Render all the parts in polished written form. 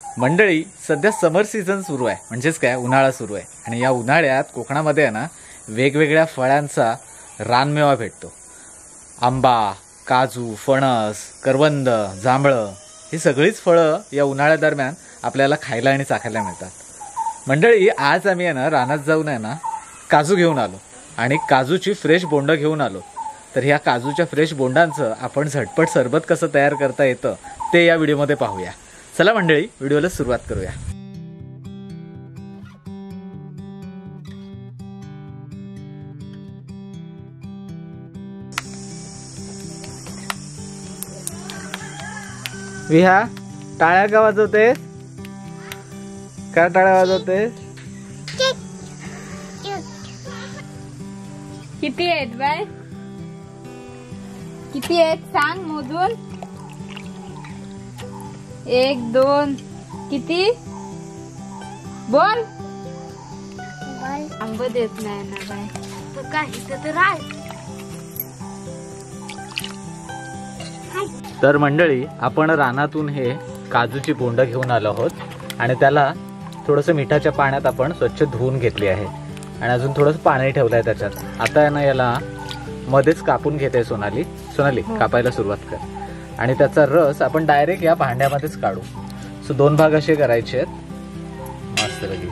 मंडळी, सध्या समर सीझन सुरू आहे, म्हणजेच काय उन्हाळा सुरू आहे आणि या उन्हाळ्यात कोकणामध्ये आहे ना वेगवेगळ्या फळांचा रानमेवा भेटतो। आंबा, काजू, फणस, करवंद, जांभळं ही सगळीच फळं या उन्हाळ्यादरम्यान आपल्याला खायला आणि चाखायला मिळतात। मंडळी, आज आम्ही आहे ना रानात जाऊन आहे ना काजू घेऊन आलो आणि काजूची फ्रेश बोंडं घेऊन आलो। तर ह्या काजूच्या फ्रेश बोंडांचं आपण झटपट सरबत कसं तयार करता येतं ते या व्हिडिओमध्ये पाहूया। चला मंडळी, व्हिडिओला सुरुवात करूया। विहा, टाळ्या का वाजवतेस? का टाळ्या वाजवतेस? किती आहेत बाय? किती आहेत सांग मोजून? 1 2 किती बोल? आंब देत नाही ना बाय, तर काही तर आहे। तर मंडळी, आपण रानातून हे काजूची बोंड घेऊन आलो आहोत आणि त्याला थोडंसं मिठाच्या पाण्यात आपण स्वच्छ धुवून घेतली आहे आणि अजून थोडंसं पाणी ठेवलं आहे त्याच्यात। आता आहे ना याला मध्येच कापून घेते सोनाली। सोनाली, कापायला सुरुवात कर आणि त्याचा रस आपण डायरेक्ट या भांड्यामध्येच काढू। सो 2 भाग असे करायचे आहेत मस्त पैकी।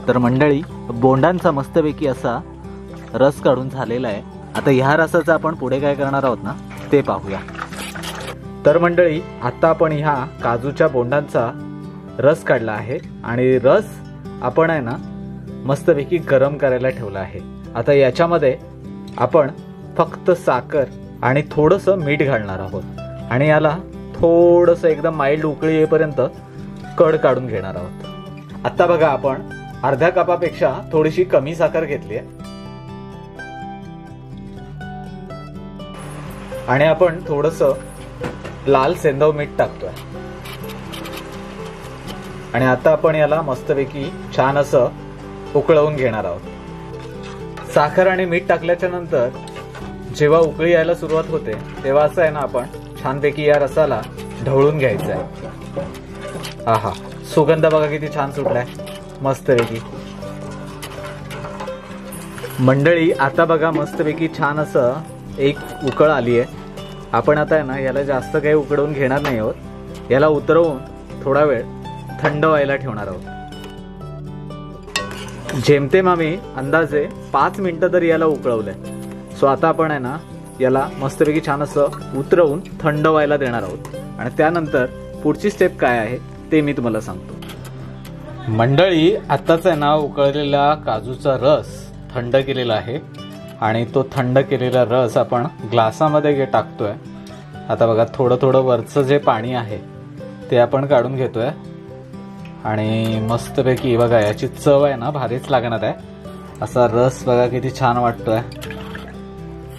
तर मंडळी, बोंडांचा मस्तपैकी असा रस काढून झालेला आहे। आता ह्या रसाचा आपण पुढे काय करणार आहोत ना ते पाहूया। तर मंडळी, आता आपण ह्या काजूच्या बोंडांचा रस काढला आहे आणि रस आपण आहे ना मस्तपैकी गरम करायला ठेवला आहे। आता याच्यामध्ये आपण फक्त साखर आणि थोडंसं मीठ घालणार आहोत आणि याला थोडंसं एकदम माइल्ड उकळी येईपर्यंत कड काढून घेणार आहोत। आता बघा, आपण अर्ध्या कपापेक्षा थोडीशी कमी साखर घेतली आहे आणि आपण थोडंसं लाल सेंधव मीठ टाकतोय आणि आता आपण याला मस्तपैकी छान असं उकळवून घेणार आहोत। साखर आणि मीठ टाकल्याच्या नंतर जेव्हा उकळी यायला सुरुवात होते तेव्हा असं आहे ना आपण छानपैकी या रसाला ढवळून घ्यायचं आहे। आहा, सुगंध बघा किती छान सुटलाय मस्तपैकी। मंडळी, आता बघा मस्तपैकी छान असं एक उकळ आली आहे। आपण आता आहे ना याला जास्त काही उकळवून घेणार नाही आहोत, याला उतरवून थोडा वेळ थंड व्हायला ठेवणार आहोत। जेमतेम आम्ही अंदाजे 5 मिनिटं तरी याला उकळवलंय। सो आता आपण आहे ना याला मस्तपैकी छान असं उतरवून थंड व्हायला देणार आहोत आणि त्यानंतर पुढची स्टेप काय आहे ते मी तुम्हाला सांगतो। मंडळी, आताच आहे ना उकळलेला काजूचा रस थंड केलेला आहे आणि तो थंड केलेला रस आपण ग्लासामध्ये टाकतोय। आता बघा, थोडं थोडं वरचं जे पाणी आहे ते आपण काढून घेतोय आणि मस्तपैकी बघा याची चव आहे ना भारीच लागणार आहे। असा रस बघा किती छान वाटतोय.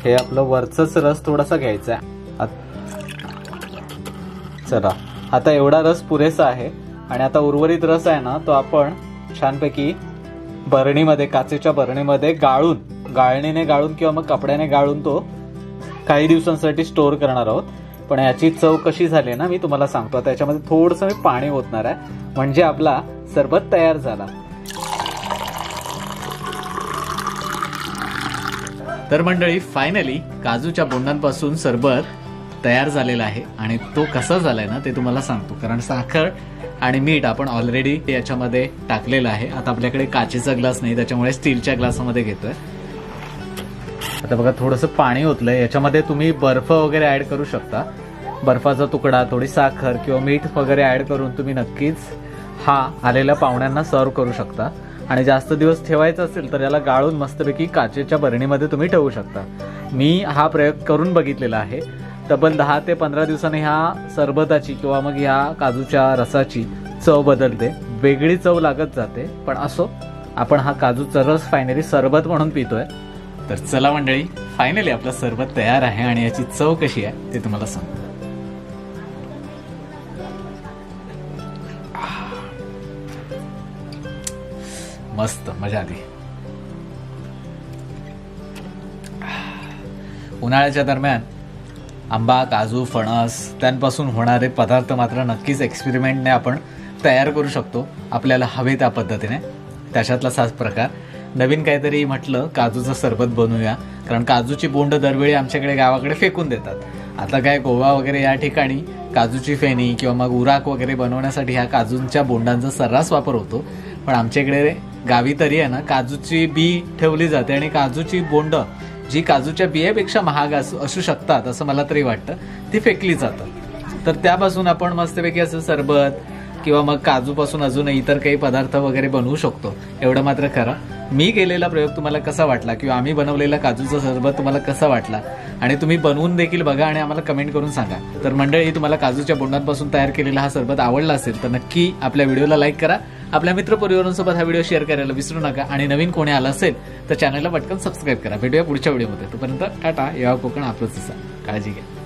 हे आपलं वरचंच रस थोडासा घ्यायचा आहे. चला आता एवढा रस पुरेसा आहे. आणि आता उर्वरित रस आहे ना तो आपण छानपैकी बरणीमध्ये, काचेच्या बरणीमध्ये गाळणीने गाळून किंवा मग कपड्याने गाळून तो काही दिवसांसाठी स्टोअर करणार आहोत. पण याची चव कशी झाली ना मी तुम्हाला सांगतो. त्याच्यामध्ये थोडंसं मी पाणी ओतणार आहे म्हणजे आपला सरबत तयार झाला. तर मंडळी फायनली काजूच्या बोंडांपासून सरबत तयार झालेला आहे. आणि तो कसा झालाय ना ते तुम्हाला सांगतो. कारण साखर आणि मीठ आपण ऑलरेडी याच्यामध्ये टाकलेलं आहे. आता आपल्याकडे काचेचा ग्लास नाही त्याच्यामुळे स्टीलच्या ग्लासामध्ये घेतोय. आता बघा थोडंसं पाणी ओतलंय. याच्यामध्ये तुम्ही बर्फ वगैरे ऍड करू शकता. बर्फाचा तुकडा, थोडी साखर किंवा मीठ वगैरे ऍड करून तुम्ही नक्कीच हा आलेल्या पाहुण्यांना सर्व करू शकता. आणि जास्त दिवस ठेवायचं असेल तर याला गाळून मस्तपैकी काचेच्या बरणीमध्ये तुम्ही ठेवू शकता. मी हा प्रयोग करून बघितलेला आहे. तब्बल 10 ते 15 दिवसांनी ह्या सरबताची किंवा मग ह्या काजूच्या रसाची चव बदलते. वेगळी चव लागत जाते. पण असो, आपण हा काजूचा रस फायनली सरबत म्हणून पितोय. तर चला मंडळी, फायनली आपलं सरबत तयार आहे आणि याची चव कशी आहे ते तुम्हाला सांगतो. मस्त मजा आली. उन्हाळ्याच्या दरम्यान आंबा, काजू, फणस त्यांपासून होणारे पदार्थ मात्र नक्कीच एक्सपेरिमेंटने आपण तयार करू शकतो आपल्याला हवे त्या पद्धतीने. त्याच्यातला सात प्रकार. नवीन काहीतरी म्हटलं काजूचं सरबत बनवूया. कारण काजूची बोंड दरवेळी आमच्याकडे गावाकडे फेकून देतात. आता काय गोवा वगैरे या ठिकाणी काजूची फेणी किंवा मग उराक वगैरे बनवण्यासाठी ह्या काजूंच्या बोंडांचा सर्रास वापर होतो. पण आमच्याकडे गावी तरी आहे ना काजूची बी ठेवली जाते आणि काजूची बोंड जी काजूच्या बियापेक्षा महाग असू शकतात असं मला तरी वाटतं ती फेकली जातात. तर त्यापासून आपण मस्तपैकी असं सरबत किंवा मग काजूपासून अजून इतर काही पदार्थ वगैरे बनवू शकतो. एवढं मात्र खरं. मी केलेला प्रयोग तुम्हाला कसा वाटला किंवा आम्ही बनवलेला काजूचा सरबत तुम्हाला कसा वाटला आणि तुम्ही बनवून देखील बघा आणि आम्हाला कमेंट करून सांगा. तर मंडळी, तुम्हाला काजूच्या बोंडांपासून तयार केलेला हा सरबत आवडला असेल तर नक्की आपल्या व्हिडिओला लाईक करा. आपल्या मित्रपरिवारांसोबत हा व्हिडिओ शेअर करायला विसरू नका. आणि नवीन कोणी आला असेल तर चॅनलला पटकन सबस्क्राईब करा. भेटूया पुढच्या व्हिडिओमध्ये. तोपर्यंत टाटा. या कोकण आपलंच. काळजी घ्या.